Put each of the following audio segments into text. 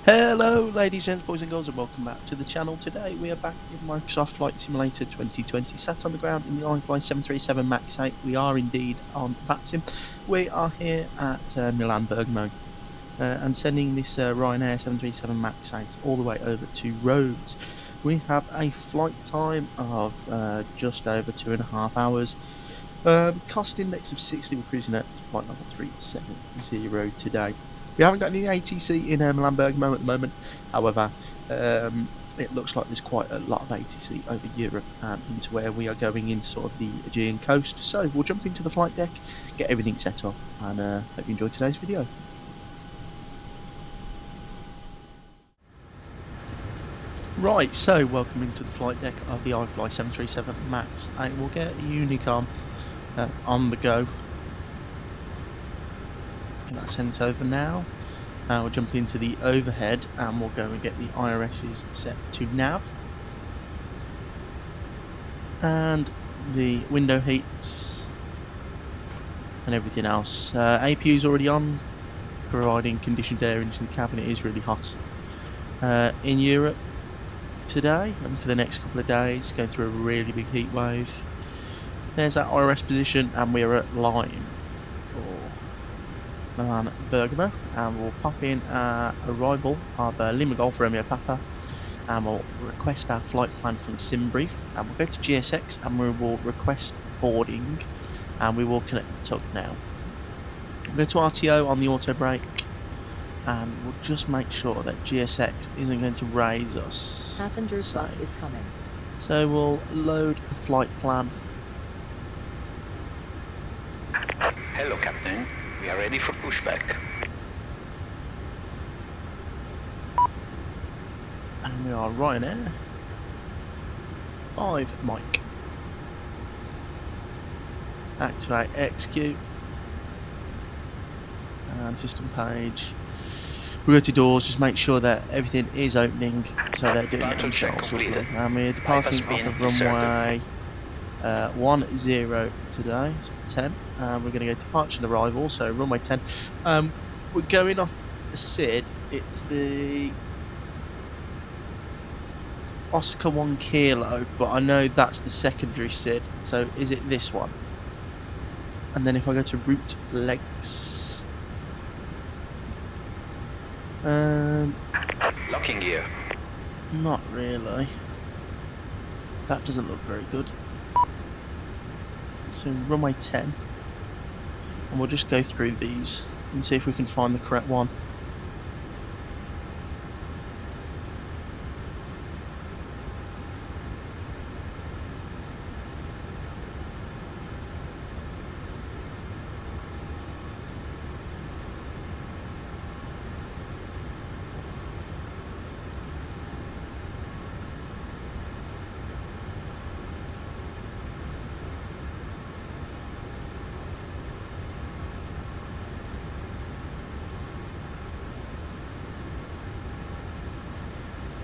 Hello ladies, gents, boys and girls, and welcome back to the channel. Today we are back with Microsoft Flight Simulator 2020, sat on the ground in the IFly 737 MAX 8. We are indeed on VATSIM. We are here at Milan Bergamo and sending this Ryanair 737 MAX 8 all the way over to Rhodes. We have a flight time of just over 2.5 hours. Cost index of 60. We're cruising at flight level 370 today. We haven't got any ATC in Milan Bergamo at the moment. However, it looks like there's quite a lot of ATC over Europe and into where we are going in sort of the Aegean coast. So we'll jump into the flight deck, get everything set up, and hope you enjoy today's video. Right, so welcome into the flight deck of the iFly 737 MAX 8. We'll get Unicom on the go. Get that sent over now. We'll jump into the overhead and we'll go and get the IRSs set to nav. And the window heats and everything else. APU is already on, providing conditioned air into the cabin. It is really hot in Europe today and for the next couple of days, going through a really big heat wave. There's that IRS position, and we're at line for Milan Bergamo, and we'll pop in arrival of Lima Golf Romeo Papa, and we'll request our flight plan from SimBrief, and we'll go to GSX and we will request boarding, and we will connect the tug now. We'll go to RTO on the auto brake, and we'll just make sure that GSX isn't going to raise us. Passenger's bus is coming. So we'll load the flight plan. Hello, Captain. We are ready for pushback. And we are Ryanair 5 mic. Activate execute. And system page. We go to doors, just make sure that everything is opening, so they're doing it themselves. And we're departing off of runway 10 today, so 10. We're going to go departure and arrival, so runway 10. We're going off the SID. It's the Oscar 1 Kilo, but I know that's the secondary SID. So is it this one? And then if I go to route legs. Locking gear. Not really. That doesn't look very good. So runway 10. And we'll just go through these and see if we can find the correct one.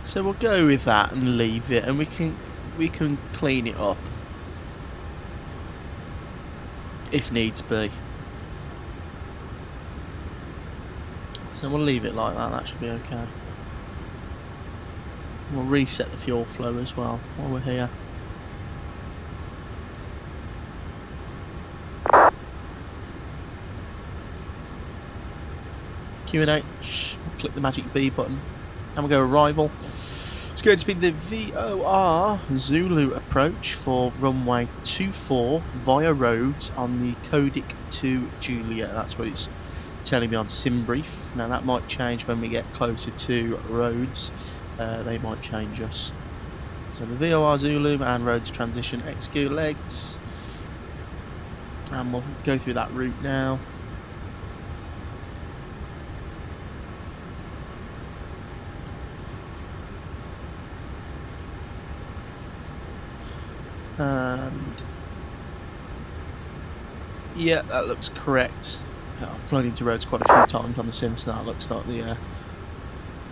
So we'll go with that and leave it, and we can clean it up if needs be. So we'll leave it like that. That should be okay. We'll reset the fuel flow as well while we're here. Q&H. We'll click the magic B button, and we'll go arrival. It's going to be the VOR Zulu approach for runway 24 via Rhodes on the Codic 2 Juliet. That's what it's telling me on SimBrief. Now that might change when we get closer to Rhodes. They might change us. So the VOR Zulu and Rhodes transition, execute legs. And we'll go through that route now. And yeah, that looks correct. I've flown into Rhodes quite a few times on the sim, so that looks like the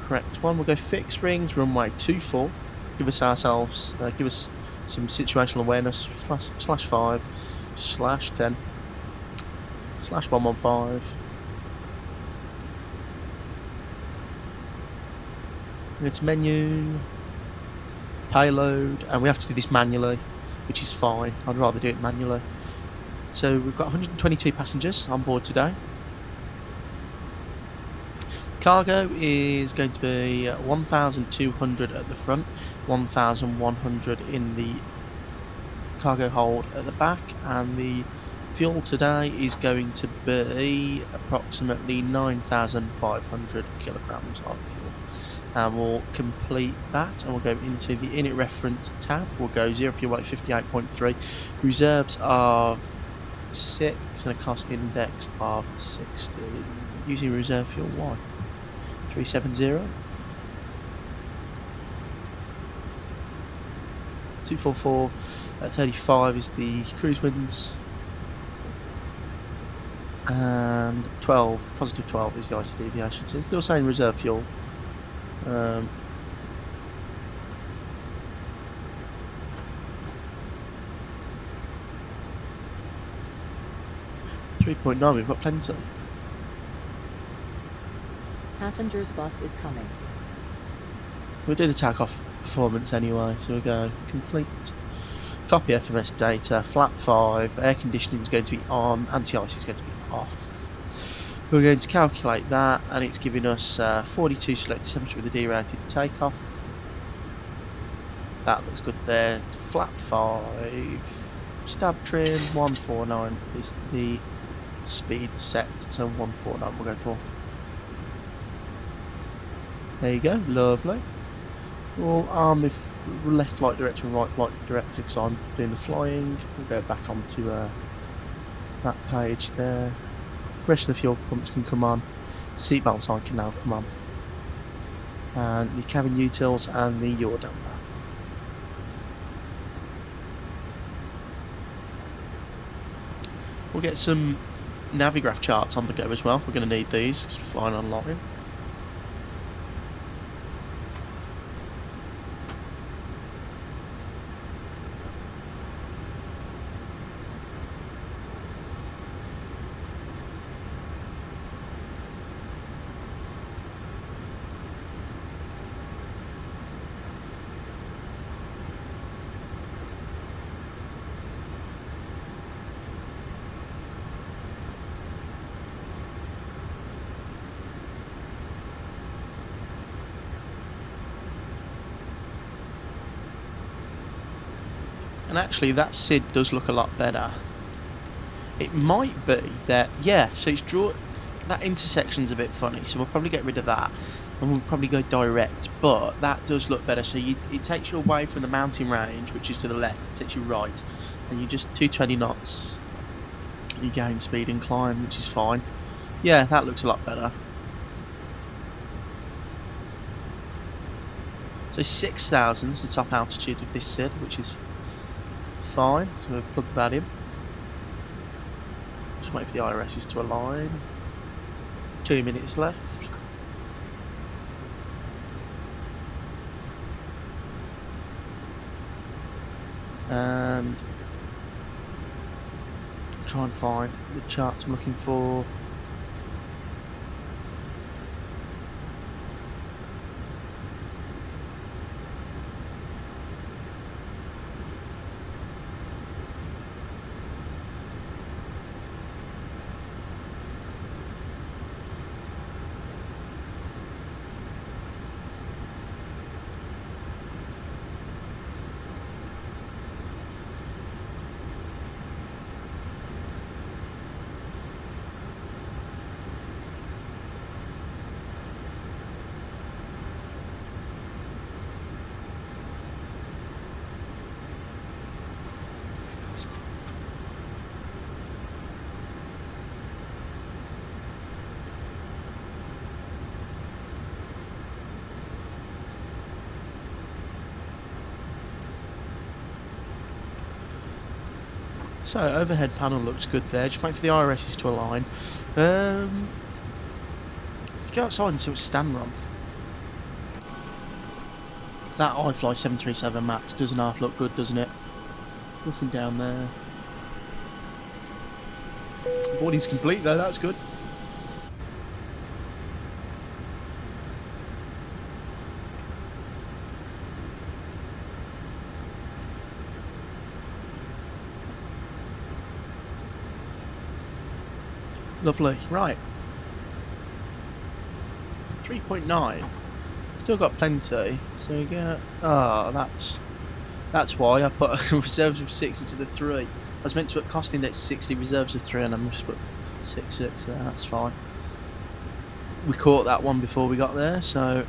correct one. We'll go fixed rings, runway 24. Give us some situational awareness. /5, /10, /115. Go to menu, payload, and we have to do this manually, which is fine. I'd rather do it manually. So we've got 122 passengers on board today. Cargo is going to be 1,200 at the front, 1,100 in the cargo hold at the back, and the fuel today is going to be approximately 9,500 kilograms of fuel. And we'll complete that, and we'll go into the init reference tab. We'll go 0 fuel weight 58.3, reserves of 6, and a cost index of 60. Using reserve fuel Y 370. 244 at 35 is the cruise winds, and 12, positive 12 is the IC deviation. So it's still saying reserve fuel. 3.9, we've got plenty. Passengers bus is coming. We'll do the takeoff performance anyway, so we'll go complete. Copy FMS data, flap 5, air conditioning is going to be on, anti-ice is going to be off. We're going to calculate that, and it's giving us 42 selected temperature with a derated takeoff. That looks good there. Flap 5, stab trim, 149 is the speed set, so 149 we'll go for. There you go, lovely. We'll arm the left flight director and right flight director because I'm doing the flying. We'll go back onto that page there. Rest of the fuel pumps can come on. Seatbelt sign can now come on. And the cabin utils and the yaw damper. We'll get some Navigraph charts on the go as well. We're going to need these because we're flying online. And actually that SID does look a lot better. It might be that, yeah, so it's that intersection's a bit funny, so we'll probably get rid of that and we'll probably go direct, but that does look better. So it takes you away from the mountain range, which is to the left, it takes you right, and you just 220 knots, you gain speed and climb, which is fine. Yeah, that looks a lot better. So 6,000 is the top altitude of this SID, which is fine, so we'll plug that in. Just wait for the IRSs to align. 2 minutes left. And try and find the charts I'm looking for. So overhead panel looks good there. Just wait for the IRSs to align. Go outside and see what stand run. That IFly 737 Max doesn't half look good, doesn't it? Nothing down there. Boarding's complete though, that's good. Lovely. Right. 3.9. Still got plenty. So we get. Oh, that's why I put reserves of 6 into the 3. I was meant to put cost index 60, reserves of 3, and I'm just put 6 there. That's fine. We caught that one before we got there, so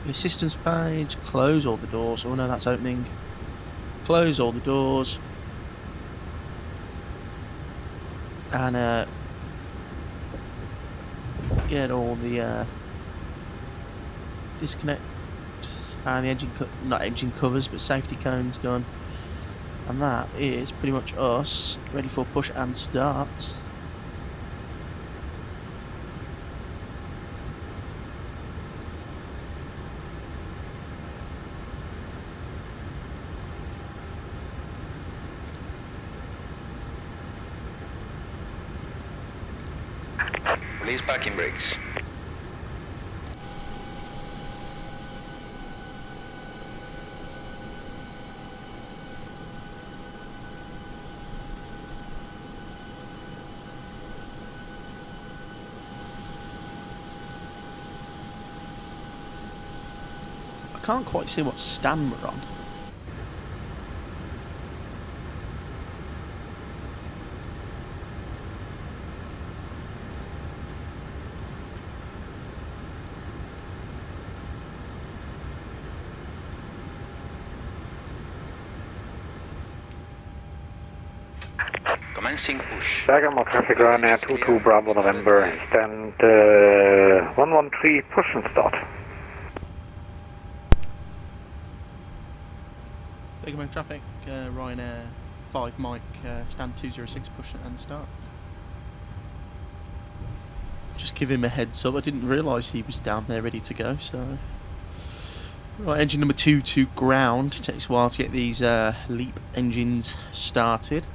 the assistance page, close all the doors. Oh no, that's opening. Close all the doors. And get all the disconnect and the engine not engine covers but safety cones done, and that is pretty much us ready for push and start. Release parking brakes. I can't quite see what stand we're on. Commencing push. Bergamo traffic Ryanair 22 Bravo November, stand 113, push and start. Bergamo traffic, Ryanair 5 Mike, stand 206, push and start. Just give him a heads up, I didn't realise he was down there ready to go, so... Right, engine number 2 to ground. It takes a while to get these LEAP engines started.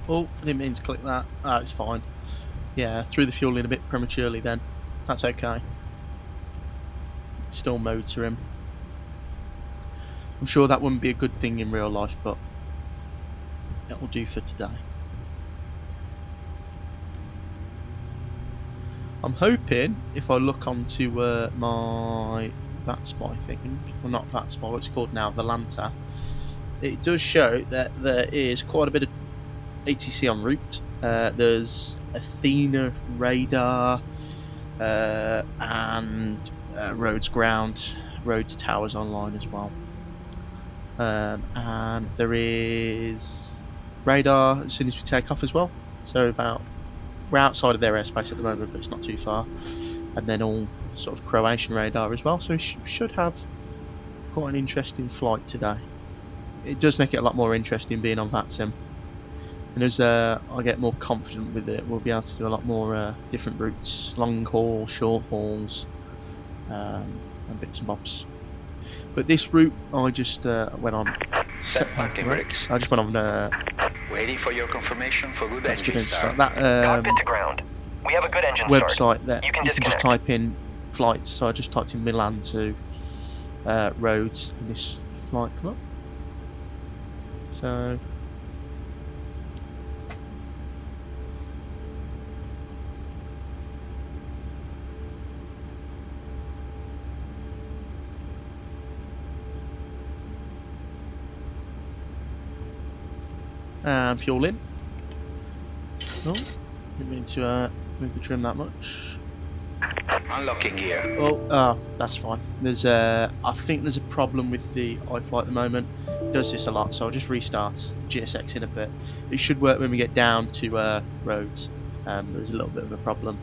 Oh, I didn't mean to click that. Oh, it's fine. Yeah, threw the fuel in a bit prematurely then. That's okay. Still motor him. I'm sure that wouldn't be a good thing in real life, but it will do for today. I'm hoping if I look onto my VATSIM, I think, well, not VATSIM, what's it called now, Volanta, it does show that there is quite a bit of ATC en route. There's Athena radar and Rhodes ground, Rhodes towers online as well. And there is radar as soon as we take off as well. So we're outside of their airspace at the moment, but it's not too far. And then all sort of Croatian radar as well. So we should have quite an interesting flight today. It does make it a lot more interesting being on VATSIM. And as I get more confident with it, we'll be able to do a lot more different routes, long haul, short hauls, and bits and bobs. But this route, I just went on. Set parking brakes. I just went on. Waiting for your confirmation for good engine start. That Cockpit to ground. We have a good engine website start. that You can just disconnect. type in flights. So I just typed in Milan to Rhodes, and this flight come up. So. And fuel in. Oh, didn't mean to move the trim that much. Unlocking gear. Oh, that's fine. There's I think there's a problem with the iFly at the moment. It does this a lot, so I'll just restart GSX in a bit. It should work when we get down to Rhodes. There's a little bit of a problem.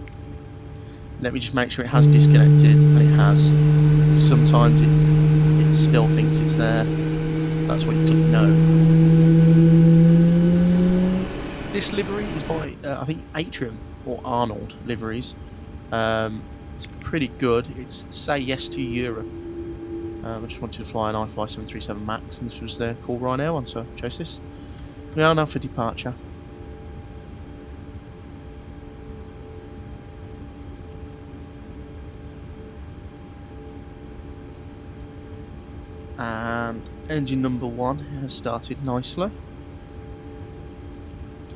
Let me just make sure it has disconnected, and it has. Sometimes it still thinks it's there. That's when you click no. This livery is by, I think, Atrium or Arnold liveries. It's pretty good. It's Say Yes to Europe. I just wanted to fly an IFly 737 MAX, and this was the call Ryanair one, so I chose this. We are now for departure. And engine number 1 has started nicely.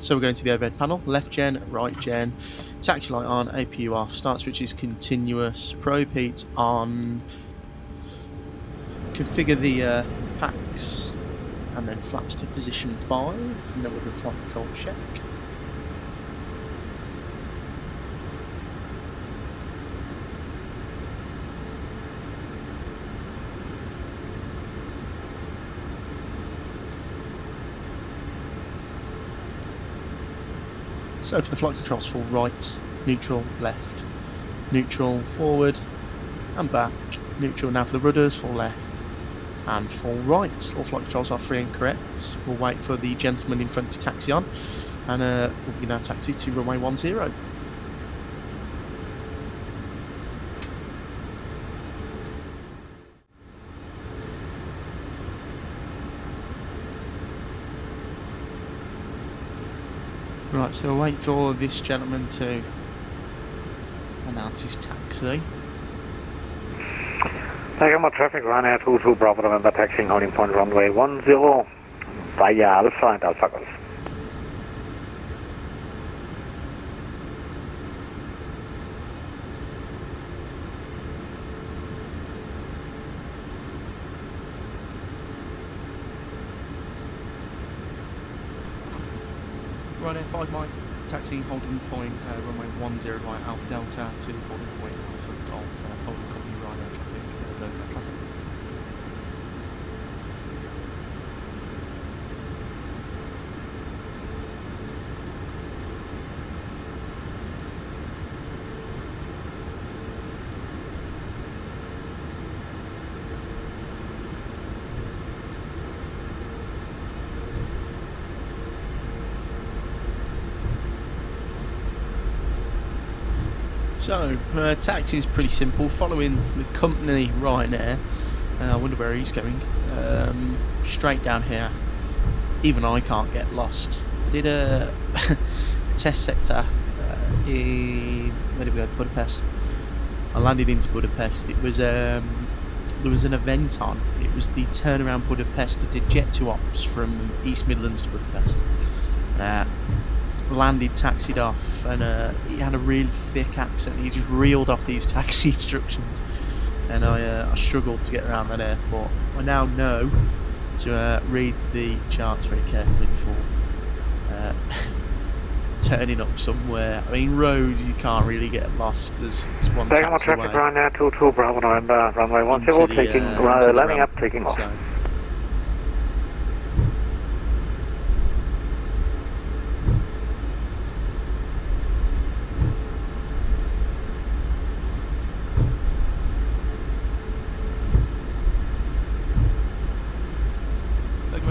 So we're going to the overhead panel, left gen, right gen, taxi light on, APU off, start switch is continuous, probe heat on, configure the packs, and then flaps to position 5, and then with the flight control check. So for the flight controls, full right, neutral, left, neutral, forward, and back, neutral. Now for the rudders, full left and full right. All flight controls are free and correct. We'll wait for the gentleman in front to taxi on, and we'll begin our taxi to runway 10. Right, so we'll wait for this gentleman to announce his taxi. Bergamo traffic, Ryanair 22 Bravo November, taxiing holding point runway 10 via Alpha and Alpha Golf. Ryanair 5 Mike, taxiing holding point runway 10 via Alpha Delta to holding point Alpha Golf, following company Ryanair traffic, Bergamo traffic. So, taxi is pretty simple, following the company Ryanair. I wonder where he's going. Straight down here. Even I can't get lost. I did a test sector in, where did we go? Budapest. I landed into Budapest. It was there was an event on. It was the turnaround Budapest. I did Jet 2 ops from East Midlands to Budapest. Landed, taxied off, and he had a really thick accent. He just reeled off these taxi instructions, and I struggled to get around that airport. I now know to read the charts very carefully before turning up somewhere. I mean, Rhodes, you can't really get lost. There's one Bergamo taxi traffic, away Ryanair 22 Bravo November, runway 10, taking landing up, taking off. So,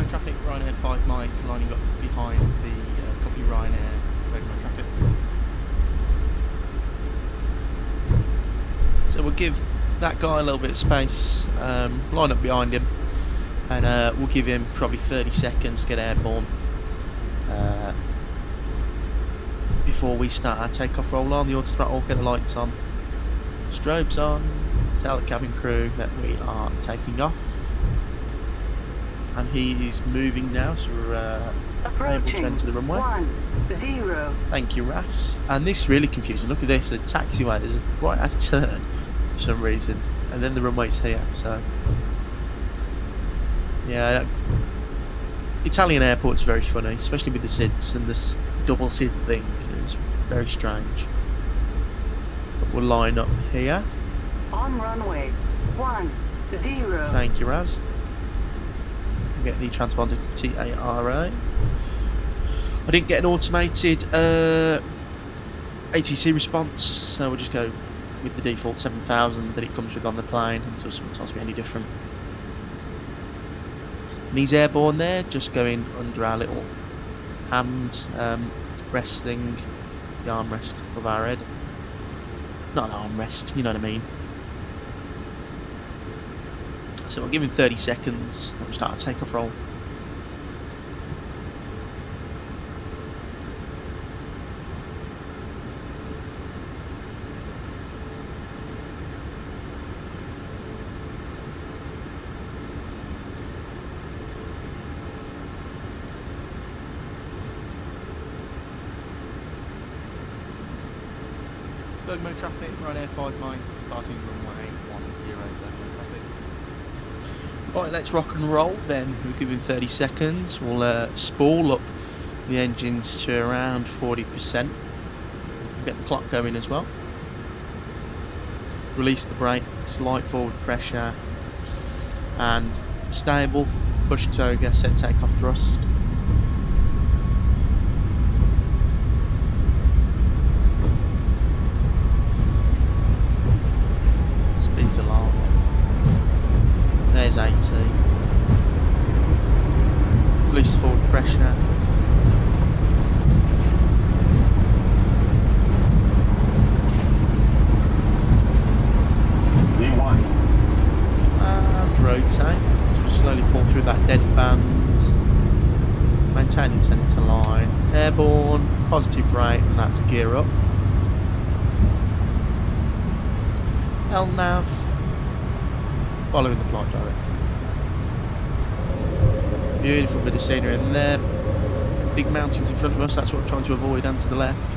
traffic, Ryanair 5 Mike, lining up behind the company Ryanair, Bergamo traffic. So we'll give that guy a little bit of space, line up behind him, and we'll give him probably 30 seconds to get airborne before we start our takeoff roll on. The auto throttle, get the lights on, strobes on, tell the cabin crew that we are taking off. And he is moving now, so we're able to enter the runway. 10. Thank you, Ras. And this is really confusing. Look at this, there's a taxiway, there's a right-hand turn for some reason, and then the runway's here, so... Yeah, Italian airport's very funny, especially with the SIDs and this double SID thing. It's very strange. But we'll line up here. On runway 10. Thank you, Raz. Get the transponder to TARA. I didn't get an automated ATC response, so we'll just go with the default 7000 that it comes with on the plane until someone tells me any different. And he's airborne there, just going under our little hand rest thing, the armrest of our head. Not an armrest, you know what I mean. So we'll give him 30 seconds, then we'll start a takeoff roll. Bergamo traffic, Ryanair 59, departing runway 10, Bergamo traffic. Right, let's rock and roll then. We'll give him 30 seconds. We'll spool up the engines to around 40%. Get the clock going as well. Release the brakes, light forward pressure, and stable. Push toga, set takeoff thrust. Speed's alarm. There's 80. Release forward pressure. And rotate. So we'll slowly pull through that dead band. Maintaining centre line. Airborne, positive rate, and that's gear up. LNAV. Following the flight director. Beautiful bit of scenery in there. Big mountains in front of us, that's what we're trying to avoid, and to the left.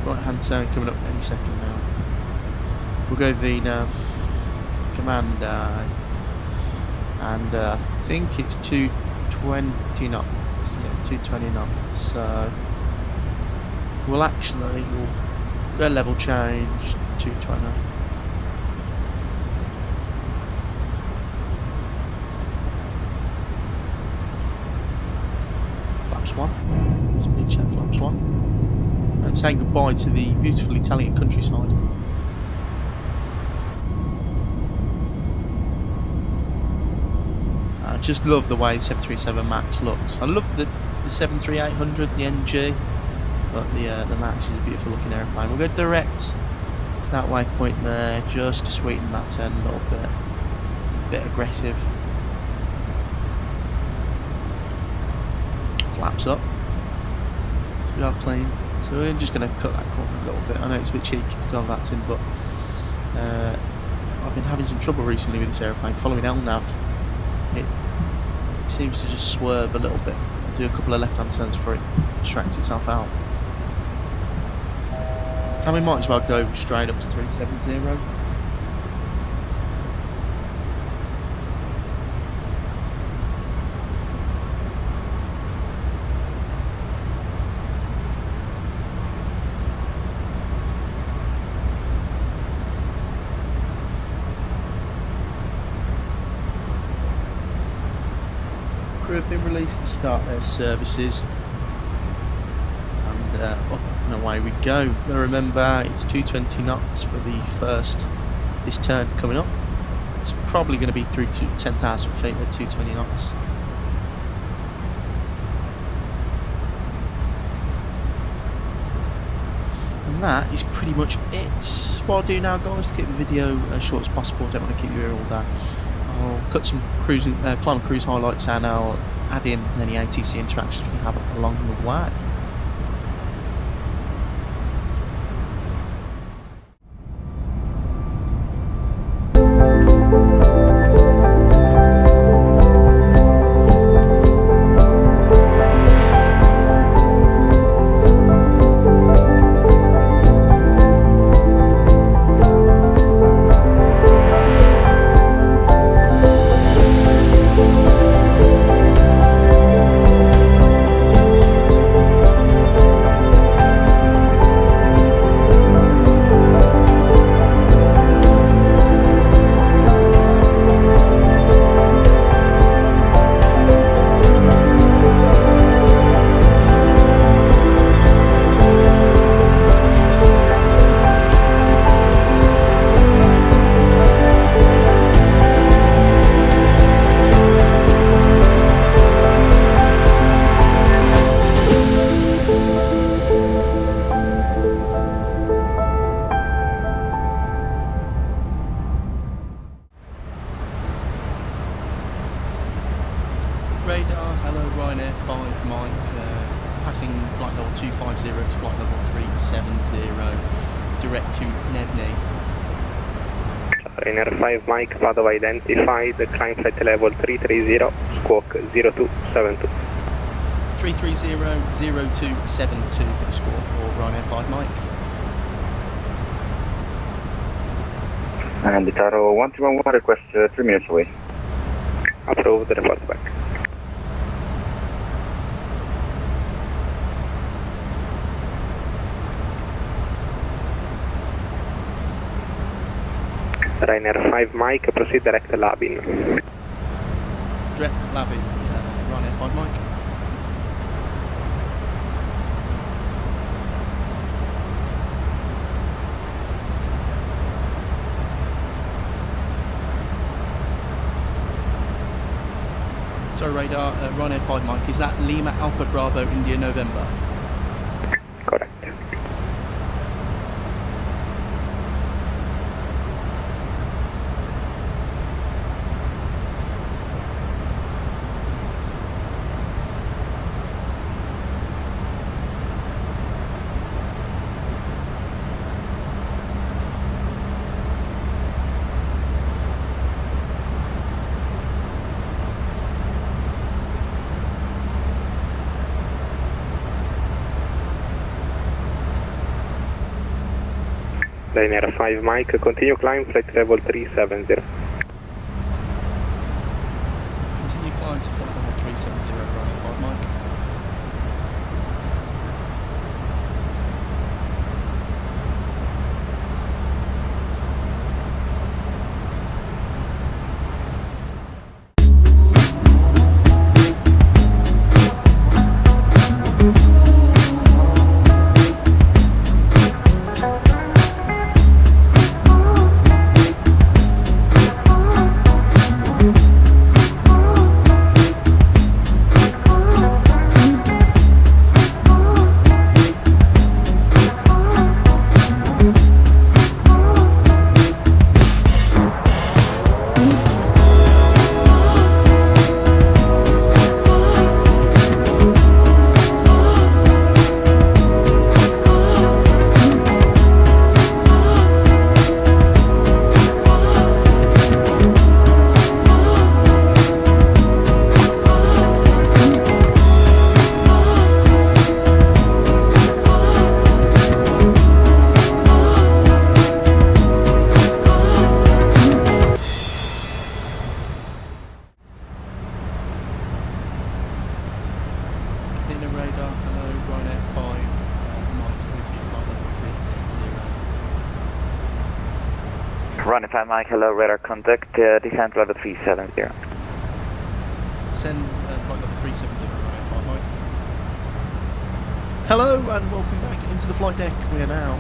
Right hand turn coming up any second now. We'll go VNAV, command I, and I think it's 220 knots. Yeah, 220 knots. So we'll go level change 220. Flaps 1. Speed check flaps 1. And saying goodbye to the beautiful Italian countryside. I just love the way the 737 MAX looks. I love the 73800, the NG, but the MAX is a beautiful looking airplane. We'll go direct that waypoint there, just to sweeten that turn a little bit. A bit aggressive. Flaps up. So we are clean. So we're just going to cut that corner a little bit. I know it's a bit cheeky to go on VATSIM, but I've been having some trouble recently with this airplane. Following LNAV, it seems to just swerve a little bit. I'll do a couple of left-hand turns before it distracts itself out. And we might as well go straight up to 370. Crew have been released to start their services, and up and away we go. Now remember, it's 220 knots for this turn coming up. It's probably going to be through to 10,000 feet at 220 knots. And that is pretty much it. What I'll do now, guys, to keep the video as short as possible, I don't want to keep you here all day. I'll cut some climb cruise highlights, and I'll add in any ATC interactions we can have along the way. radar, hello Ryanair 5 Mike, passing flight level 250 to flight level 370, direct to Nevny. Ryanair 5 Mike, Vado identified, climb flight level 330, squawk 0272. 330-0272 for the squawk for Ryanair 5 Mike. And the Taro 131 request 3 minutes away. Approved, report back. Ryanair 5 Mike, proceed direct Labin. Direct Labin, Ryanair 5 Mike. Sorry radar, Ryanair 5 Mike, is that Lima Alpha Bravo India November? Correct. Ryanair 5 Mike, continue climb flight level 370. Continue climb to flight level 370, Ryanair 5 Mike. radar, hello, Ryanair 5, Mike with you, flight level 380. Ryanair 5 Mike, hello, radar contact, descent level 370. Send flight level 370, Ryanair 5 Mike. Hello and welcome back into the flight deck. We are now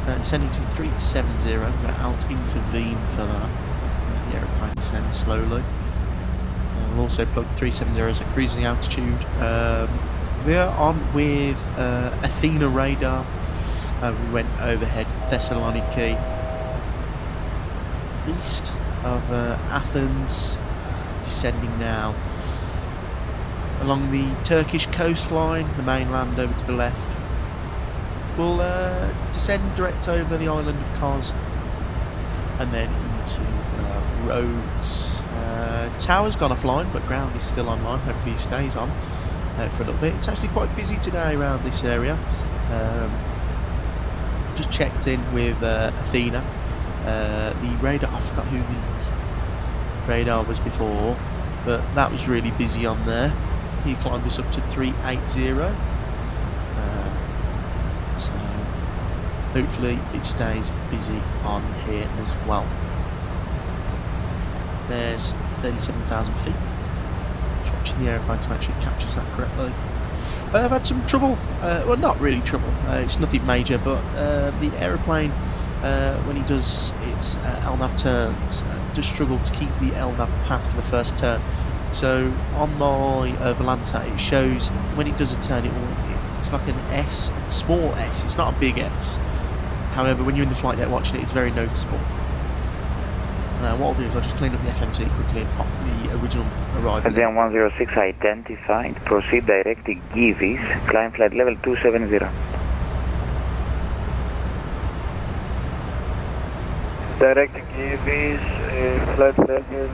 descending to 370, we're out to intervene for that. The aeroplane descends slowly. We'll also plug 370s at cruising altitude. We are on with Athena radar. We went overhead Thessaloniki, east of Athens, descending now along the Turkish coastline, the mainland over to the left. We'll descend direct over the island of Kos and then into Rhodes. Tower's gone offline, but ground is still online. Hopefully he stays on for a little bit. It's actually quite busy today around this area. Just checked in with Athena. The radar, I forgot who the radar was before, but that was really busy on there. He climbed us up to 380. So hopefully it stays busy on here as well. There's 37,000 feet. Just watching the aeroplane to make sure it captures that correctly. I've had some trouble, well not really trouble, it's nothing major, but the aeroplane when he does its LNAV turns does struggle to keep the LNAV path for the first turn. So on my Volante it shows when it does a turn it's like an S, a small S, it's not a big S. However, when you're in the flight deck watching it, it's very noticeable. Now what I'll do is I'll just clean up the FMC quickly and pop the original arrival. Adrian 106 identified. Proceed direct to Givis. Climb flight level 270. Direct Givis, flight level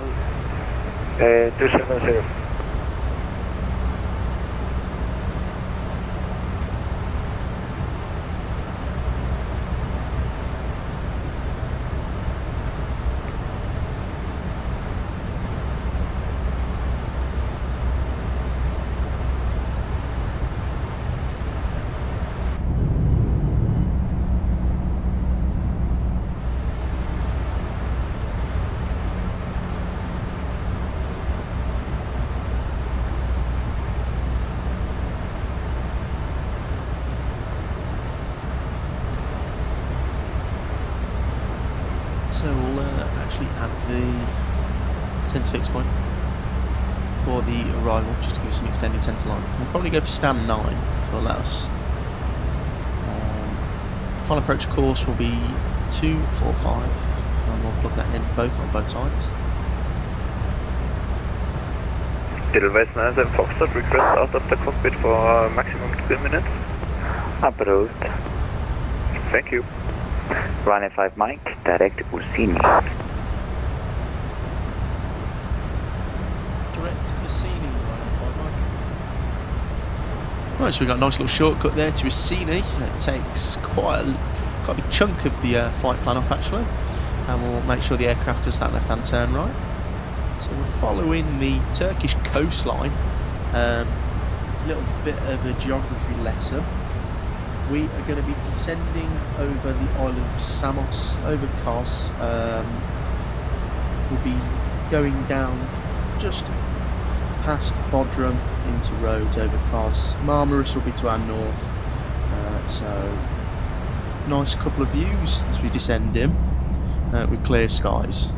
270. So we'll actually add the centre fix point for the arrival, just to give us an extended centre line. We'll probably go for stand 9 if they'll allow us. Final approach course will be 245, and we'll plug that in on both sides. Delaware 97 Foxtrot, request out of the cockpit for maximum 2 minutes. Approved. Thank you. Ryanair 5 Mike, direct to Ursini. Direct to Ursini, right, so we've got a nice little shortcut there to Ursini. It takes quite a big chunk of the flight plan off actually, and we'll make sure the aircraft does that left-hand turn right. So we're following the Turkish coastline. A little bit of a geography lesson. We are going to be descending over the island of Samos, over Kos. We'll be going down just past Bodrum into Rhodes over Kos. Marmaris will be to our north. So, nice couple of views as we descend in with clear skies.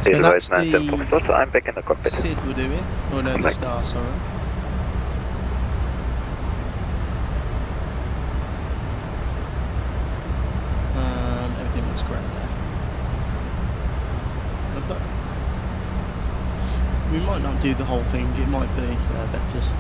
So that's the Foxtrot, I'm back in the cockpit. SID we're doing, or no, the star, sorry. Everything looks great there. Lovely. We might not do the whole thing, it might be vectors.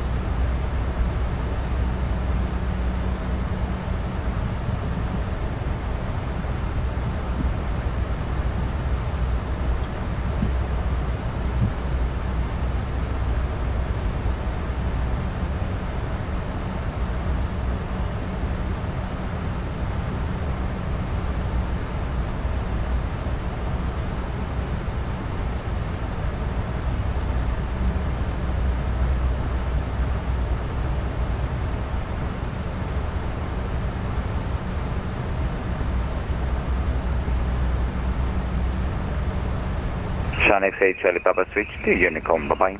Sean X8 Charlie Papa switch to Unicom, bye bye.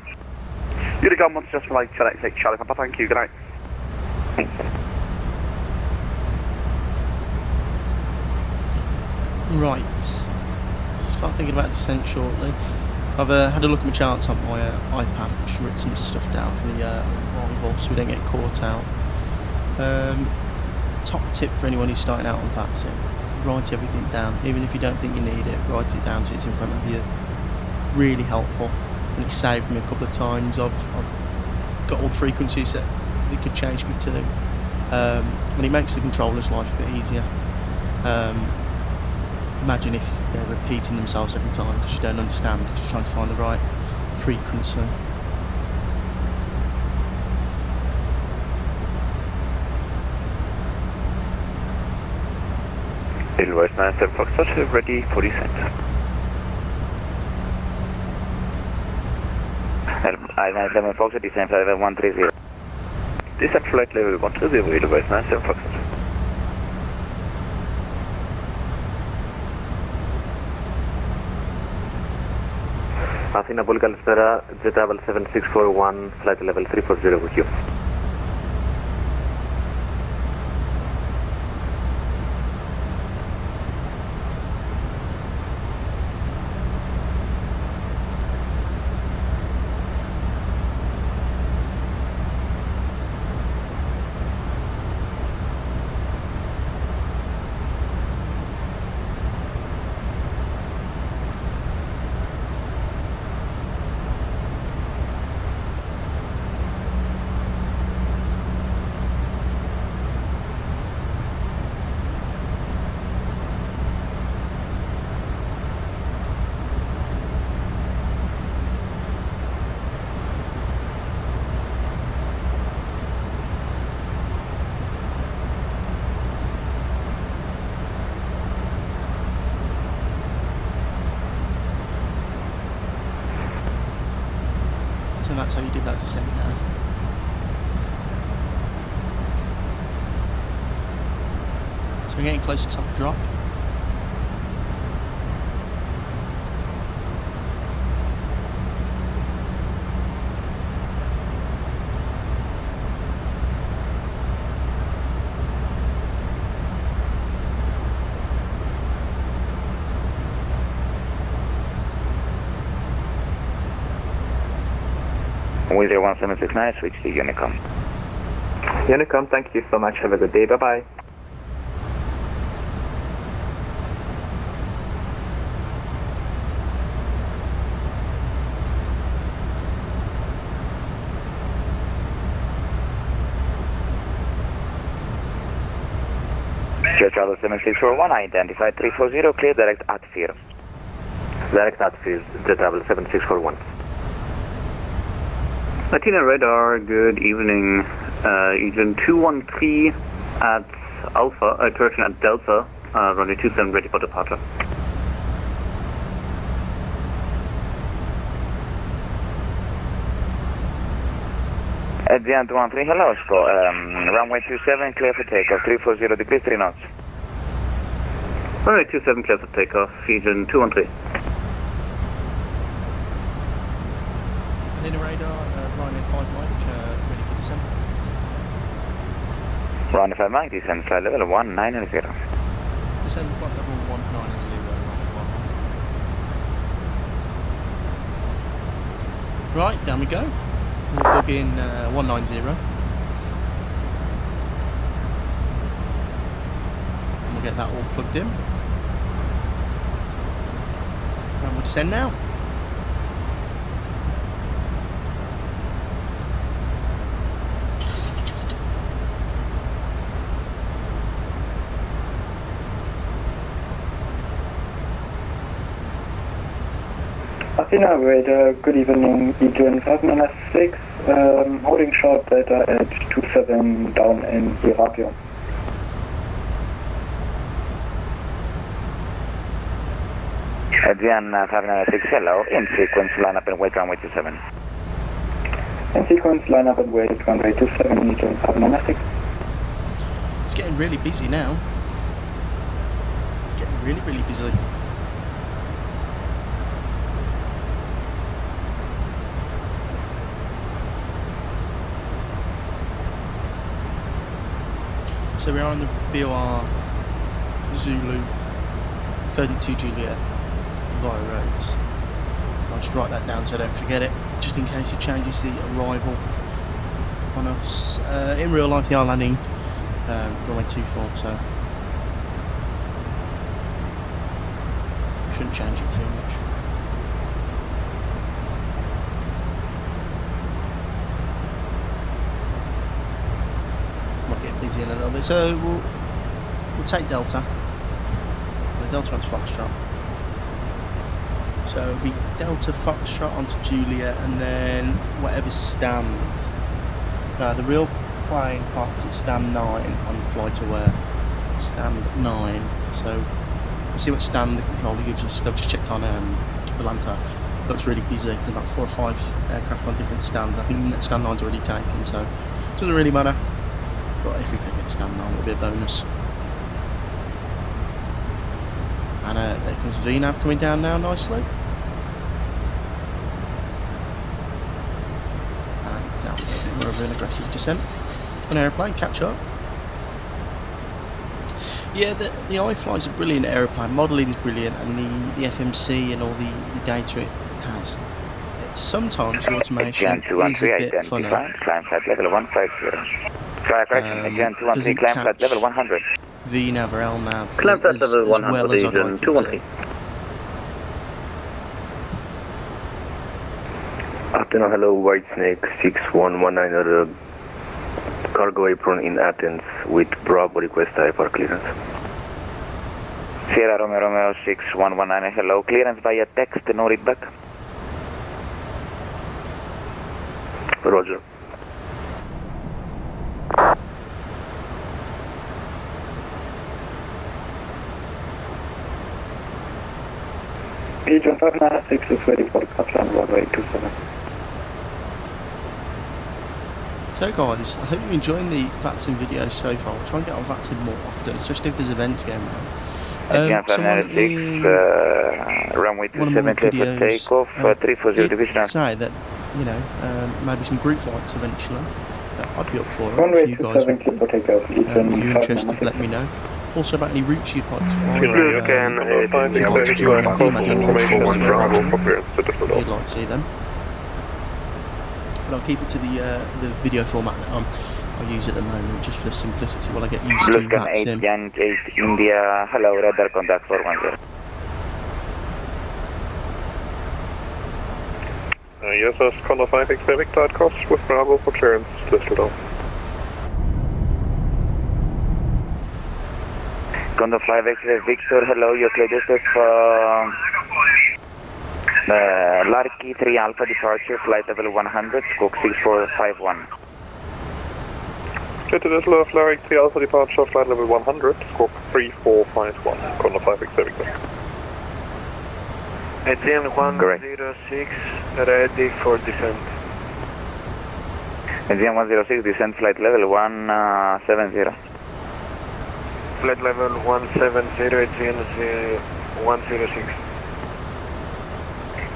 Unicom wants just like Charlie 6, Charlie Papa, thank you, good night. Right. Start thinking about descent shortly. I've had a look at my charts on my iPad, just written some stuff down for the arrival so we don't get caught out. Top tip for anyone who's starting out on VATSIM: write everything down. Even if you don't think you need it, write it down so it's in front of you. Really helpful, and it saved me a couple of times. I've got all the frequencies that it could change me to, and it makes the controller's life a bit easier. Imagine if they're repeating themselves every time because you don't understand, because you're trying to find the right frequency. Edelweiss 97 Foxtrot, ready for descent. I-97 Foxtrot, descent flight level 130. Descent flight level 130, Edelweiss 97 Foxtrot. Athena, πολύ καλησπέρα, JTravel 7641, flight level 340 with you. So that's how you did that descent now. So we're getting close to top drop. Wizard 1769, switch to Unicom. Unicom, thank you so much. Have a good day. Bye-bye. JTravel 7641, identified 340, clear direct at field. Direct at field, JTravel 7641. Latina radar, good evening. Engine 213 at Alpha, correction at Delta, runway 27 ready for departure. Adriatic 13, hello, Scott. Runway 27, clear for takeoff, 340 degrees, 3 knots. Runway 27 clear for takeoff, Engine 213. Latina radar, Ryanair 5 Mike, ready for descent. Ryanair 5 Mike, descent flight level 190. Descend flight level 190, Ryanair 5 Mike. Right, down we go. We'll plug in 190. And we'll get that all plugged in. And we'll descend now. Athena radar, good evening, Aegean 706, holding short data at 27 down in Irabio. Adrian 596, hello, in sequence, line up and wait runway 27. In sequence, line up and wait at runway 27, Aegean 706. It's getting really busy now. It's getting really, really busy. So we are on the VOR Zulu 32 Juliet via Rhodes. I'll just write that down so I don't forget it, just in case it changes the arrival on us. In real life, they are landing runway 24, so shouldn't change it too much. Might get busy in a little bit, so we'll take Delta. The Delta onto Foxtrot. So it'll be Delta Foxtrot onto Juliet, and then whatever stand. The real plane parked at stand 9 on flight aware. Stand 9. So we'll see what stand the controller gives us. I've just checked on Atlanta. Looks really busy. There's about 4 or 5 aircraft on different stands. I think stand 9's already taken, so it doesn't really matter. But if we can get stand 9, it'll be a bonus. And there comes VNAV coming down now nicely. And down more of an aggressive descent. An aeroplane, catch up. Yeah, the IFly is a brilliant aeroplane. Modelling is brilliant, and the FMC and all the data it has. Sometimes the automation is a bit funny. Climb flight level 150. Fly correction, again 213, climb flight level 100. VNAV or LNAV Climb flight level 100, well as I'd like it 213. Afternoon, hello, Whitesnake 6119 at the cargo apron in Athens with Bravo request IFR clearance. Sierra Romeo 6119, hello, clearance via text, no readback. Roger. Aegean 596 is ready for the Catalan runway 27. So guys, I hope you're enjoying the VATSIM videos so far. We'll try and get on VATSIM more often, especially if there's events going on. Someone in runway 27 for takeoff, 340 divisional. Say that, you know, maybe some group flights eventually. I'd be up for it. Runway If you guys would, 270 for takeoff. if you're interested, let me know. Also about any routes you'd like to fly. If you'd like to join the team, I do if you'd like to see them. But I'll keep it to the video format that I use at the moment, just for simplicity while I get used to VATSIM. 8 India, hello, radar contact 410. Yes, that's Condor 5 X-ray Victor at cost with Bravo for clearance, Düsseldorf. Condor 5 X-ray Victor, hello, you're clear Düsseldorf. Larky 3 Alpha departure, flight level 100, squawk 6451. Clear to Düsseldorf, Larky 3 Alpha departure, flight level 100, squawk 3451, Condor 5 X-ray Victor. ATM 106, ready for descent. ATM 106, descent flight level 170. Flight level 170, ATM 106.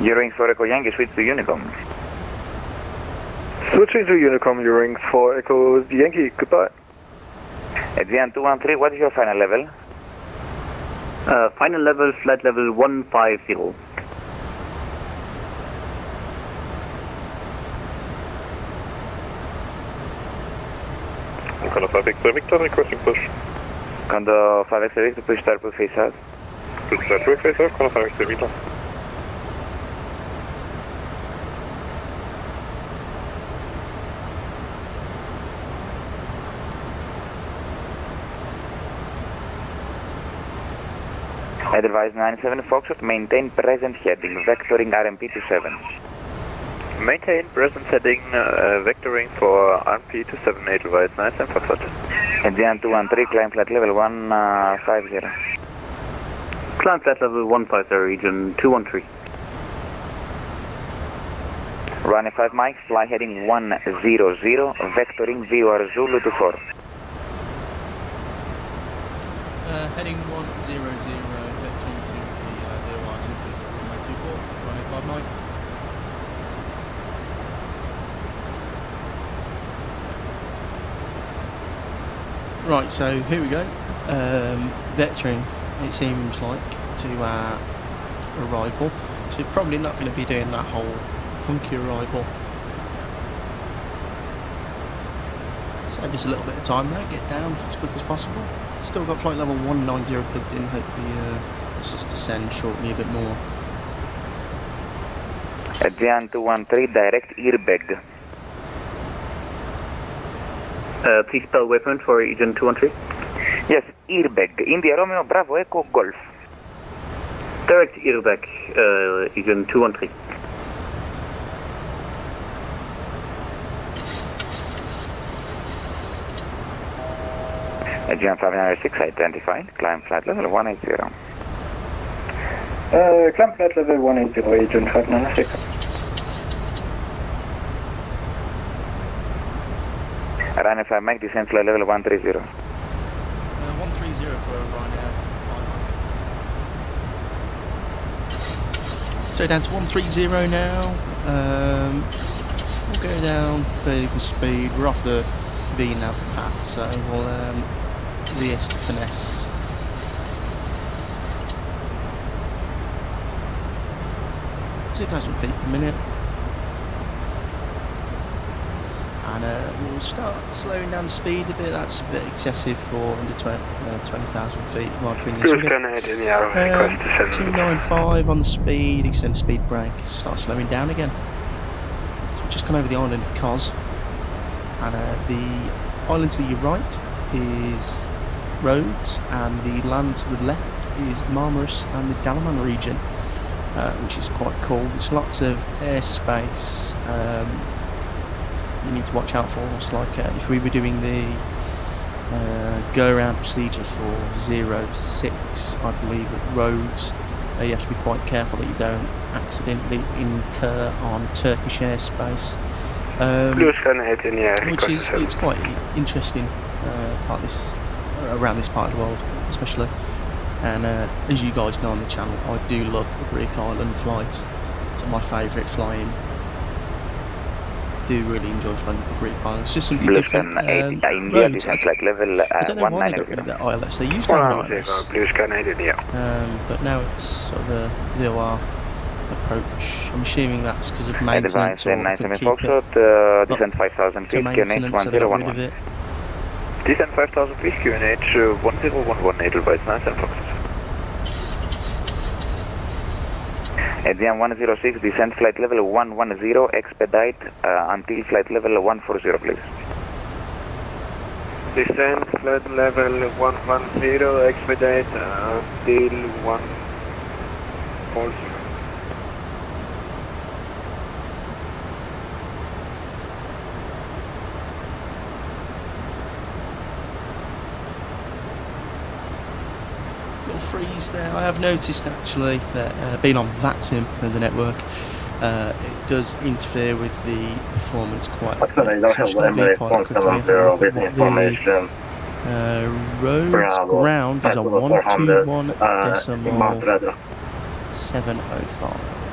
Eurowings for Echo Yankee, switch to Unicom. Switching to Unicom, Eurowings for Echo Yankee, goodbye. ATM 213, what is your final level? Final level, flight level 150. Condor 5 X-ray Victor, requesting push. Condor 5 X-ray Victor, push start, push face out. Push start, push face out, Condor 5 X-ray Victor. Advise 97 Foxtrot, maintain present heading, vectoring RMP 27. Maintain present heading, vectoring for RMP 27, advise 97 Foxtrot. ATM 213, climb flight level 150. Climb flight level 150, region 213. Runway 5 mics, fly heading 100, vectoring VOR Zulu 24. Heading 100, vectoring to the VOR Zulu 24, runway 5 mic. Right, so here we go. Vectoring, it seems like, to our arrival. So we're probably not going to be doing that whole funky arrival. Save us a little bit of time there, get down as quick as possible. Still got flight level 190 plugged in, hopefully let's just descend shortly a bit more. Aegean 213, direct airbag. Please spell waypoint for Aegean 213. Yes, airbag. India Romeo Bravo Echo Golf. Direct airbag, Aegean 213. Aegean 506 identified. Climb flight level 180. Climb flight level 180, Aegean 596. Ryanair 5 Mike, descent flight level 130. 130 for Ryanair. So down to 130 now. We'll go down variable speed. We're off the VNAV path, so we'll VS to finesse. - 2,000 feet per minute. And we'll start slowing down the speed a bit. That's a bit excessive for under 20,000 feet, in my opinion. So 295 on the speed, extend speed brake, start slowing down again. So we've just gone over the island of Kos. And the island to your right is Rhodes, and the land to the left is Marmaris and the Dalaman region, which is quite cool. There's lots of airspace. You need to watch out for us, like if we were doing the go around procedure for 06, I believe, at Rhodes, you have to be quite careful that you don't accidentally incur on Turkish airspace, which is, it's quite interesting part this around this part of the world especially. And as you guys know on the channel, I do love the Greek island flights. It's my favourite flying. Do really enjoy flying the Greek islands. It's just something different. Rhodes, I don't know why they got rid of that ILS. They used to have an ILS, but now it's sort of a VOR approach. I'm assuming that's because of maintenance, or they couldn't keep it. Descent 5,000 feet, maintenance, so they got rid of it. Descent 5,000 feet, QNH 1011 Edelweiss, nice and Foxtrot. Aegean 106, descent flight level 110, expedite until flight level 140, please. Descent flight level 110, expedite until 140. Freeze there. I have noticed actually that being on VATSIM and the network, it does interfere with the performance quite a bit. So I'm just going to viewport quickly and look at what the Rhodes ground is on 121.705.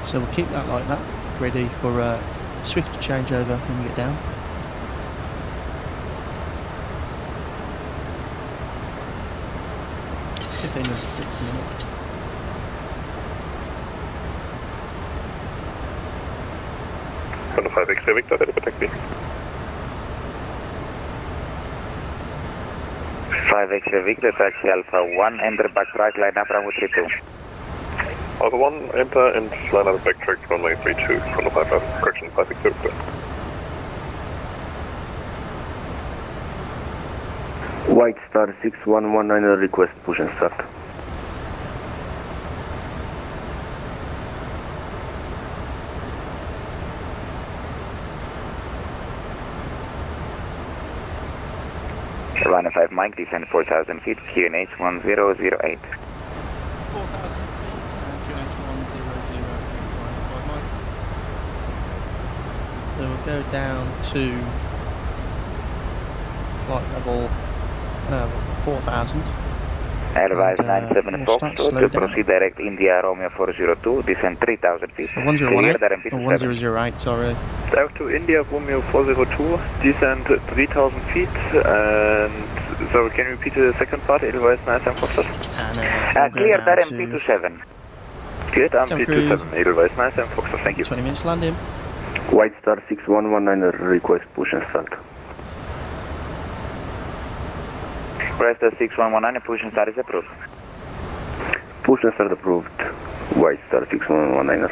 So we'll keep that like that, ready for a swift changeover when we get down. Under 5 X-ray Victor, ready for taxi. 5 X-ray Victor, taxi Alpha 1, enter backtrack, line up runway 32. Alpha 1, enter and line up backtrack runway 32, from the 5, correction 5 X-ray Victor. White Star 6119, request push and start. Ryanair 5 Mike, descend 4,000 feet, QNH 1008. 4,000 feet, QNH 1008, Ryanair 5 Mike. So we'll go down to flight level 4,000. Advise 97 we'll start Foxtrot slow to down. proceed direct India Romeo 402, descend 3000 feet. 1018 or 1008, sorry. Direct to India Romeo 402, descend 3000 feet, and so can you repeat the second part, Advise 97 Foxtrot? And clear RMP 27. Cleared RMP 27, Advise 97 Foxtrot, thank you. 20 minutes landing. White Star 6119, request push and start. Rest 6119, push and start is approved. Push and start approved. White Star 6119.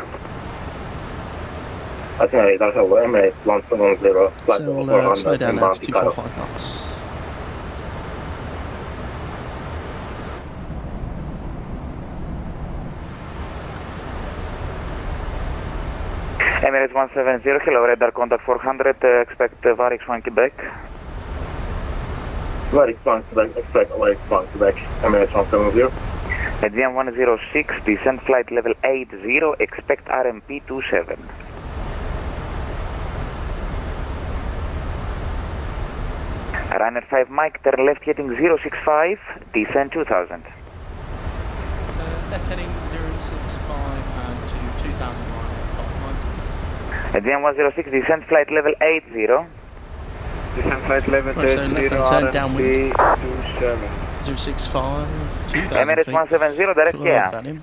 Okay, that's over. Emirates 170, flight So level we'll 400 slow down now inbound to to Cairo. 245 knots. Emirates 170, hello, radar contact 400, expect Varix 1 Quebec. Varix 1 Quebec, expect Varix 1 Quebec, Emirates 170. Adrian 106, descent flight level 80, expect RMP 27. Ryanair 5 Mike, turn left heading 065, descend 2000. Left heading 065 and to 2000 Ryanair 5 Mike. Adrian 106, descent flight level 80. Descent flight level Right, so left hand turn downwind. 27. 065, 2000 Emirates feet. 170, direct Load yeah. that in.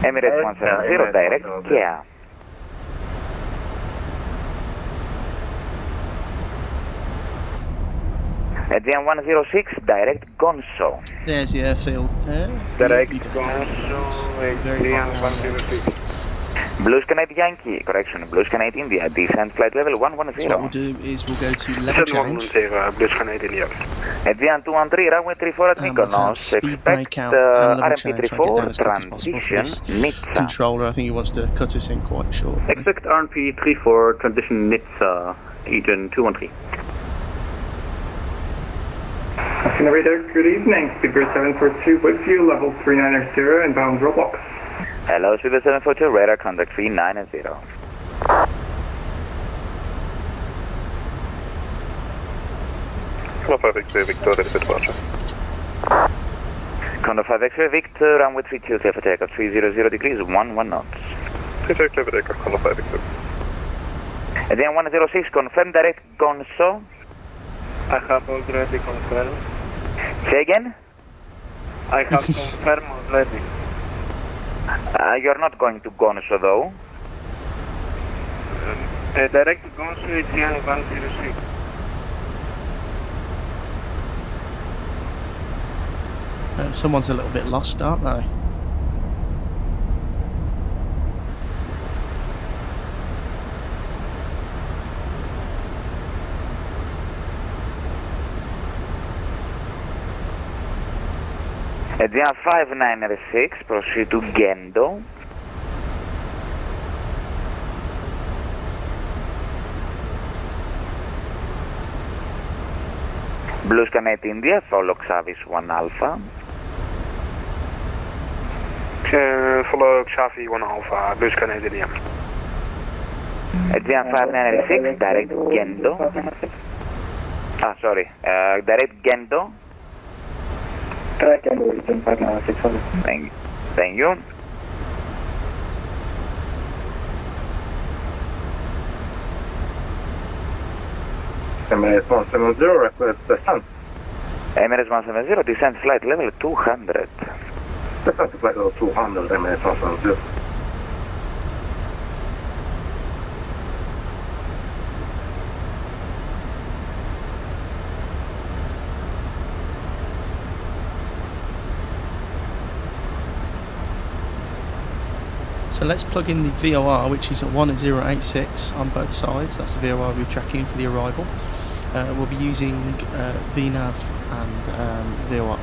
Emirates 170, direct yeah. Adrian 106, direct Gonzo. There's the airfield there. Direct Gonzo, Adrian 106. Blue Sky Yankee, correction, Blue Sky India, descent flight level 110. So what we'll do is we'll go to level change. Blue Sky India. Adrian 213, runway 34 at Mykonos, speed expect breakout and level RMP change, try and get down 34, as quick as possible for transition, this Nizza. controller. I think he wants to cut us in quite short. Expect RMP 34, transition Nizza, Aegean 213. Radar, good evening. Speedbird 742 with you, level 390, inbound Roblox. Hello, Speedbird 742, radar contact 390. Condor 5 X-ray Victor, ready for departure. Condor 5 X-ray Victor, runway 32, clear for takeoff 300 degrees, 11 knots. 3 clear for takeoff, Condor 5 X-ray. Adrian 106, confirm direct Gonzo. I have already confirmed. Say again? I have confirmed already. You're not going to Gonzo though. Direct Gonzo Adrian 106. Someone's a little bit lost, aren't they? Adrian 596, proceed to Gendo. Blue Sky India, follow Xavis 1 Alpha. Follow Xavi 1 Alpha, Blue Sky India. Adrian 596, direct Gendo. Direct Gendo. Direct Gendo, region 596. Thank you. Emirates 170, request descent. Emirates 170, descent flight level 200. Descent to flight level 200, Emirates 170. So let's plug in the VOR, which is at 1086 on both sides. That's the VOR we're tracking for the arrival. We'll be using VNAV and VOR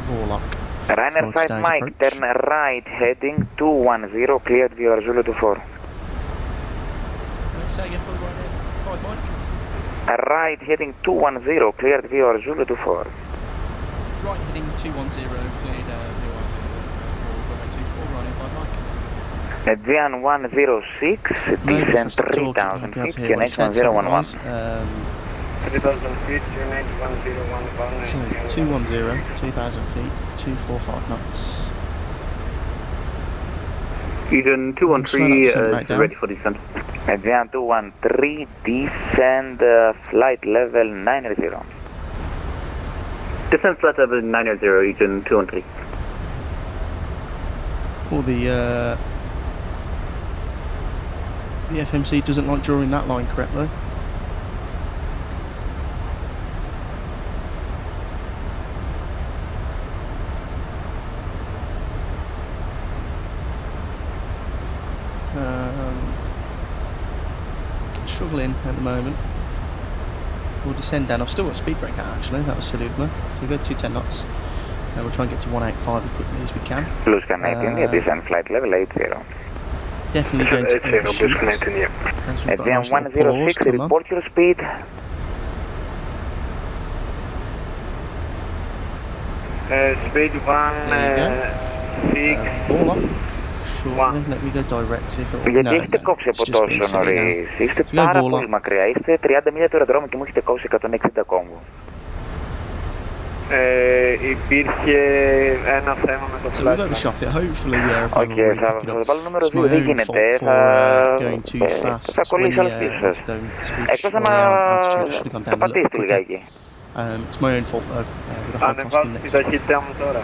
Ryanair 5 Mike, turn right, heading 210, cleared VOR Zulu 24. Say again for the Ryanair 5 Mike. Right, heading 210, cleared VOR Zulu 24. Right, heading 210, cleared VOR Zulu 24, Ryanair 5 Mike. Aegean 106, descend 3,000 feet, QNH 1011. 3,000 feet, QNH 1011. So 210, 2,000 feet, 245 knots. Eden 213 is ready for descent. Aegean 213, descend flight level 980. Descent flight level 980, Eden 213. Well, the FMC doesn't like drawing that line correctly. Struggling at the moment. We'll descend down. I've still got speed brake out actually, that was silly of me. So we'll go 210 knots. And we'll try and get to 185 as quickly as we can. Blue Sky 19, descend flight level 80. Definitely going to overshoot. Aegean 106, report your speed. Speed 1, 6, 4 let me go direct if it will. Γιατί έχετε κόψει από τόσο νωρίς, είστε πάρα πολύ μακριά, είστε 30 μίλια το αεροδρόμιο και μου έχετε κόψει 160 κόμβο. Υπήρχε ένα θέμα με το flight. So we've overshot it, hopefully the airplane will pick it up. Θα βάλω νούμερο 2, δεν γίνεται, θα κολλήσει όλες πίσω σας. Εκτός άμα θα πατήσετε λιγάκι. It's my own fault with the high cost index. Τη ταχύτητά μου τώρα.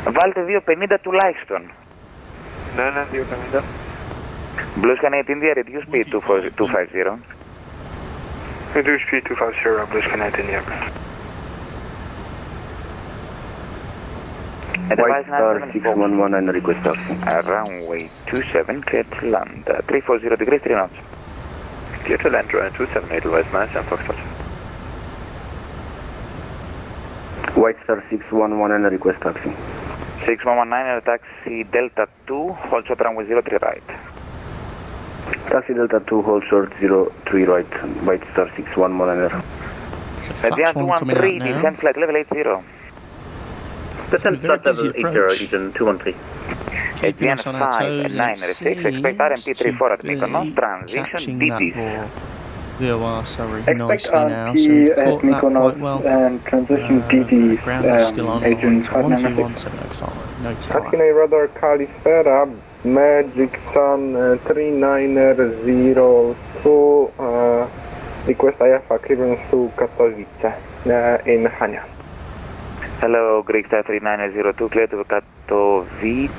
Βάλτε 250 τουλάχιστον. Ναι, 250. Blue Sky 19, reduce speed 250. Reduce speed 250, Blue Sky 19, yeah. White Star 6119 request taxi. Runway 27, clear to land. 340 degrees, 3 knots. Clear to land, runway 27, Edelweiss 97, Foxtrot. White Star 6119 request taxi. 6119, taxi Delta 2, hold short runway 03 right. Taxi Delta 2, hold short 03 right, White Star 6119. Aegean 213, descend flight level 80. Descend flight level 80, Eden 213. Aegean 596, expect RMP 34 at Mykonos, transition DDs. VOR, sorry, expect nicely now, so RMP we've at caught that quite well. Mykonos and transition DDs, ground is still on, Agent 121705, no tower. Athene Radar Kalispera, Magic Sun 3902, request IFly clearance to Katowice in Hania. Hello, Greek Star 3902, clear to Katowice.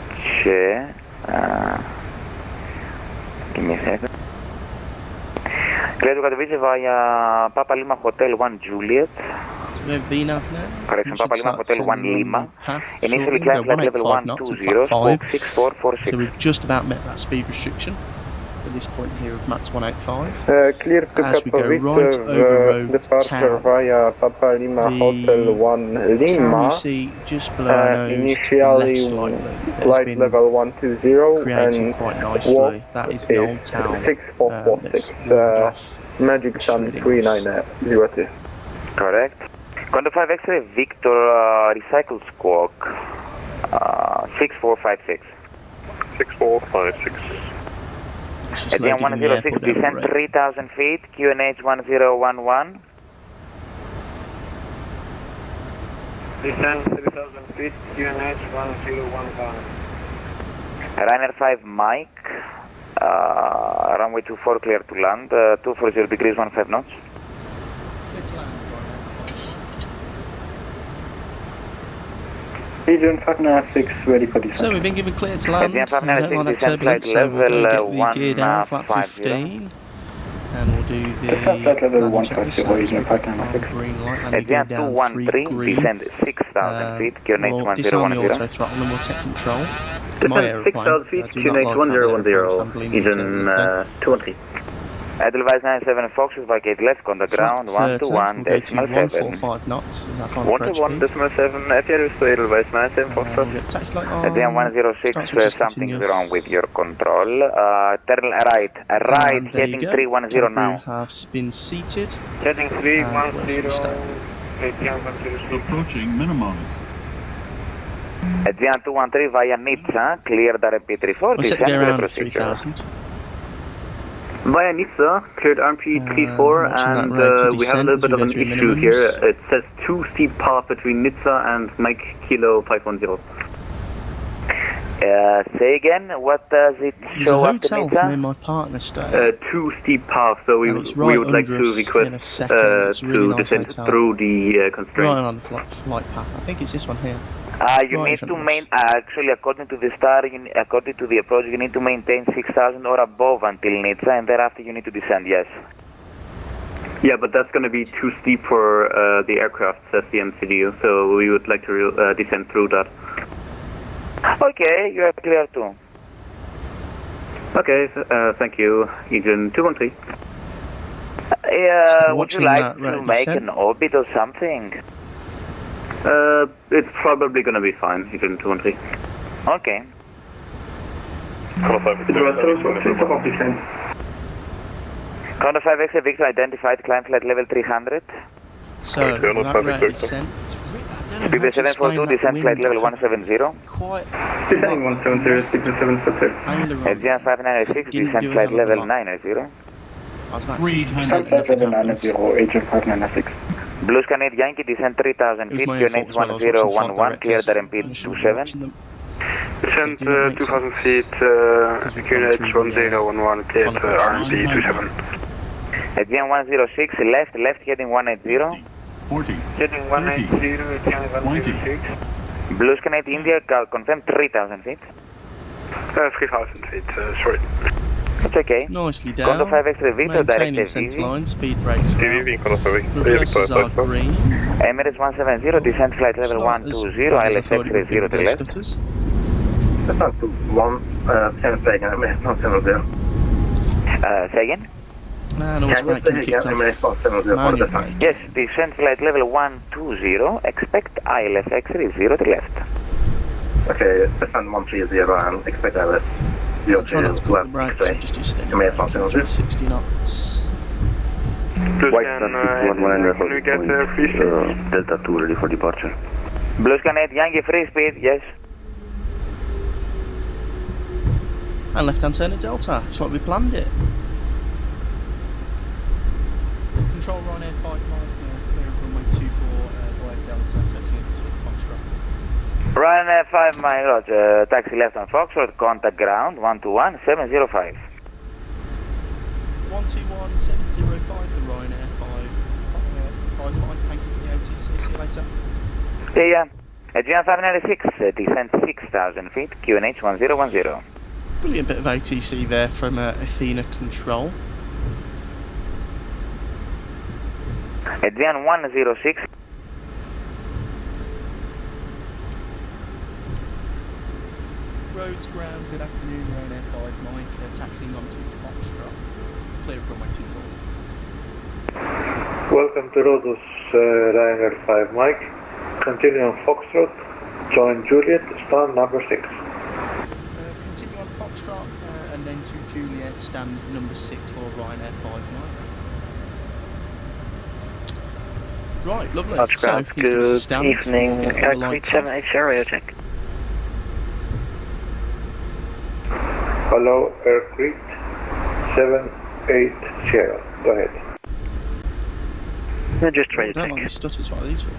Give me a second. Clear to Katowice via Papa Lima Hotel 1 Juliet. Correction, Papa Lima Hotel 1 Lima. Initially climb flight level 120, squawk 6446. So we've just about met that speed restriction at this point here of max 185. Clear to As we go Katowice, right over Rhodes departure town, via Papa Lima Hotel 1 town Lima. you see just below our nose, Initially left slightly, flight level 120 creating and quite nicely. That is the old town. 6446, Magic Sun 3902. Correct. Contour 5 X-ray, Victor, recycle squawk 6456. 6456. Aegean 106, descend 3000 feet, QNH 1011. Descend 3000 feet, QNH 1011. Ryanair 5 Mike, runway 24 clear to land, 240 degrees 15 knots. Agent 596 ready for descent. So we've been given clear to land. Aegean I don't like that turbulence, so we'll go get the gear down, flat 15. And we'll do the landing checklist. Green light, landing gear Aegean down 213, 3 green. descend 6000 feet, QNH We'll disarm the 1010. auto throttle and we'll take control. It's my Descend aeroplane. 6000 feet, I do not QNH like how the aeroplane's 1010, handling the Eden turbulence. 213. Edelweiss 97 Foxes, vacate left, contact ground, 121 decimal 7. 145 knots is our final approach 121 speed. decimal 7, FR to Edelweiss 97 We'll Foxtrot. get taxi light on. Aegean 106, Starts with just something's continuous. wrong with your control. Turn right, And there heading you go. 310 Cabin now. crew have been seated. Heading And 310, we're Aegean 106. Approaching minimums. Aegean 213 via Nizza, cleared RMP 34, I set descend to go around procedure. 3000. Via Nizza, cleared RMP 34, and we have a little bit of an issue here. It says too steep path between Nizza and Mike Kilo 510. Say again, what does it show There's after a hotel Nizza? near my partner stay. Too steep path, so we would like to request to descend through the constraint. Right on the flight path. I think it's this one here. You need to actually, according to the star, according to the approach, you need to maintain 6,000 or above until Nizza, and thereafter you need to descend, yes. Yeah, but that's going to be too steep for the aircraft, says the MCDU, so we would like to descend through that. Okay, you are clear too. Okay, thank you, Aegean 213. Would you like to make an orbit or something? It's probably going to be fine, Aegean 213. Okay. Condor 5X Victor identified, climb flight level 300. So, that rate descent, Speed 742, descent flight level 170. Quite. Descending 170, speed 742. Aegean 596, descent flight level 90. Descent flight level 90, Aegean 596. Blue Scan 8 Yankee, descent 3000 feet, QNH 1011, cleared RMP 27. Descent 2000 feet, QNH 1011, cleared RMP 27. Aegean 106, left heading 180. 40. Heading 180, Aegean 106. Blue Scan 8 India, confirm 3000 feet. 3000 feet, sorry. It's okay. Nicely down. Condor 5X Victor, Maintaining direct centre line, speed brakes. Reverses are green. Emirates 170, descent flight level 120, ILS X-ray 0 to left. Descent to 1, Emirates 170. Say again? And all braking kicked off. Manual. Yes, descent flight level 120, expect ILS X-ray 0 to left. Okay, descend 130 and expect ILS 0 Try not to cut the brakes, so just do steady. 60 knots. White Star 619 Delta 2 ready for departure. Blue Scan 8 Yankee free speed, yes. And left hand turn at Delta, it's like we planned it. Control Ryanair 5 mile, clear from runway 24 via Delta, taxi into Foxtrot. Ryanair 5 mile, roger, taxi left on Foxtrot, contact ground 121 705. 121 705 for Ryanair 5 mile, thank you for the ATC, see you later. Yeah. Aegean 596, descent 6,000 feet, QNH 1010. Brilliant bit of ATC there from Athena Control. Aegean 106. Rhodes ground, good afternoon, Ryanair 5 Mike, taxiing on to Foxtrot, clear from runway 24. Welcome to Rhodes, Ryanair 5 Mike, continue on Foxtrot, join Juliet, stand number 6. Continue on Foxtrot and then to Juliet, stand number 6 for Ryanair 5 Mike. Right, lovely. That's so, good evening, Aircrew 780 area check. Hello, Aircrew 780, go ahead. No, just try I to don't check. like the stutters, what are these for? I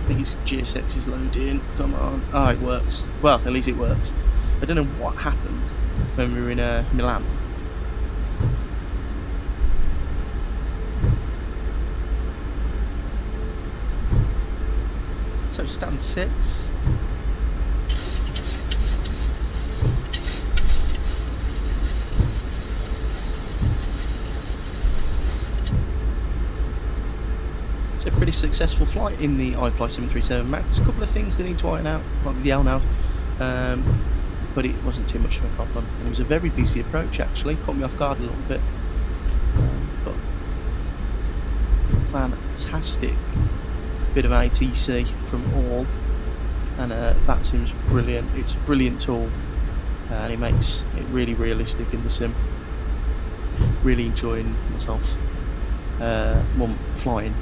think it's GSX is loading, come on. Oh, it works. Well, at least it works. I don't know what happened when we were in Milan. So stand 6. It's a pretty successful flight in the IFly 737 MAX. A couple of things they need to iron out, like with the LNAV, but it wasn't too much of a problem. And it was a very busy approach actually, caught me off guard a little bit. But fantastic bit of ATC from all, and VATSIM's brilliant. It's a brilliant tool, and it makes it really realistic in the sim. Really enjoying myself flying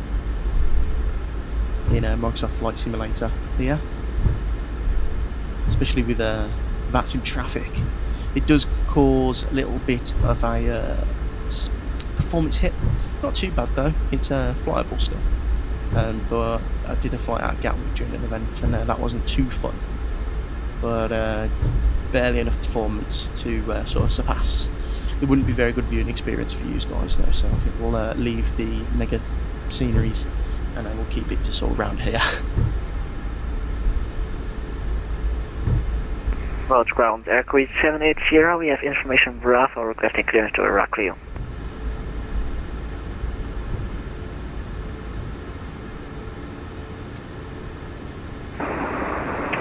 in a Microsoft Flight Simulator here. especially with VATSIM traffic. It does cause a little bit of a performance hit. Not too bad though, it's flyable still. But I did a flight out of Gatwick during an event, and that wasn't too fun. But barely enough performance to sort of surpass. It wouldn't be very good viewing experience for you guys though, so I think we'll leave the mega sceneries and we'll keep it to sort of round here. Rhodes ground, aircrew 780, we have information Bravo requesting clearance to Heraklion.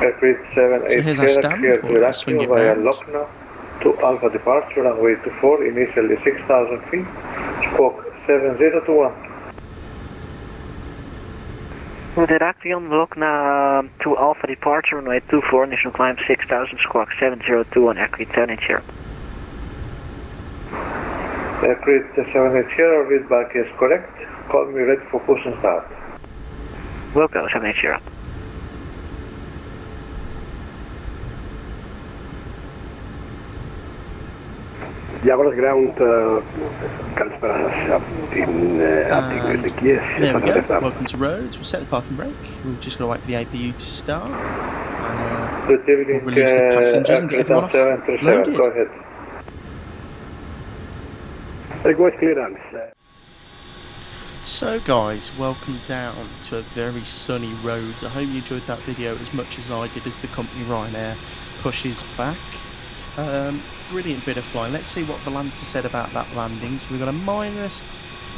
Aircrew 780 clear to Heraklion via Lokna to Alpha departure, runway 24, initially 6,000 feet, squawk 7021. With Heraklion, Lokna to Alpha departure, runway 24, initial climb 6,000, squawk 7021, aircrew 780. Aircrew 780, readback is correct. Call me ready for push and start. Will go, 780. Diagoras ground, καλησπέρα σας από την Αττική. There we go, welcome to Rhodes. We'll set the parking brake. We've just got to wait for the APU to start and we'll release the passengers and get everyone off loaded. Go ahead. Request clearance. So guys, welcome down to a very sunny Rhodes. I hope you enjoyed that video as much as I did as the company Ryanair pushes back. Brilliant bit of flying. Let's see what Volanta said about that landing. So we've got a minus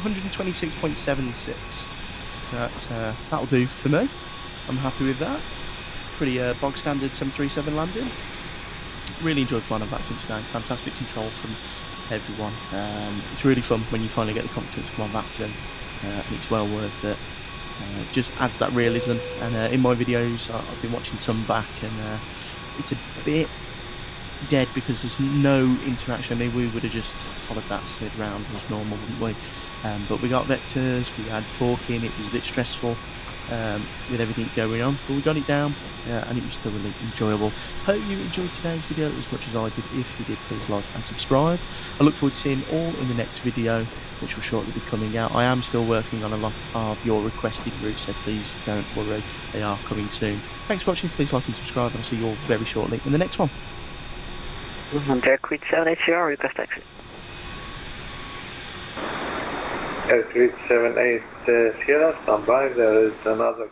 126.76. That'll do for me. I'm happy with that. Pretty bog standard 737 landing. Really enjoyed flying on VATSIM today. Fantastic control from everyone. It's really fun when you finally get the confidence to come on VATSIM, and it's well worth it. Just adds that realism. And in my videos, I've been watching some back, and it's a bit dead because there's no interaction. I mean, we would have just followed that SID round as normal, wouldn't we? But we got vectors, we had talking, it was a bit stressful with everything going on, but we got it down and it was still really enjoyable. Hope you enjoyed today's video as much as I did. If you did, please like and subscribe. I look forward to seeing all in the next video, which will shortly be coming out. I am still working on a lot of your requested routes, so please don't worry, they are coming soon. Thanks for watching, please like and subscribe, and I'll see you all very shortly in the next one. Aircrew 780, request exit. Aircrew 78 Sierra, stand by, there is another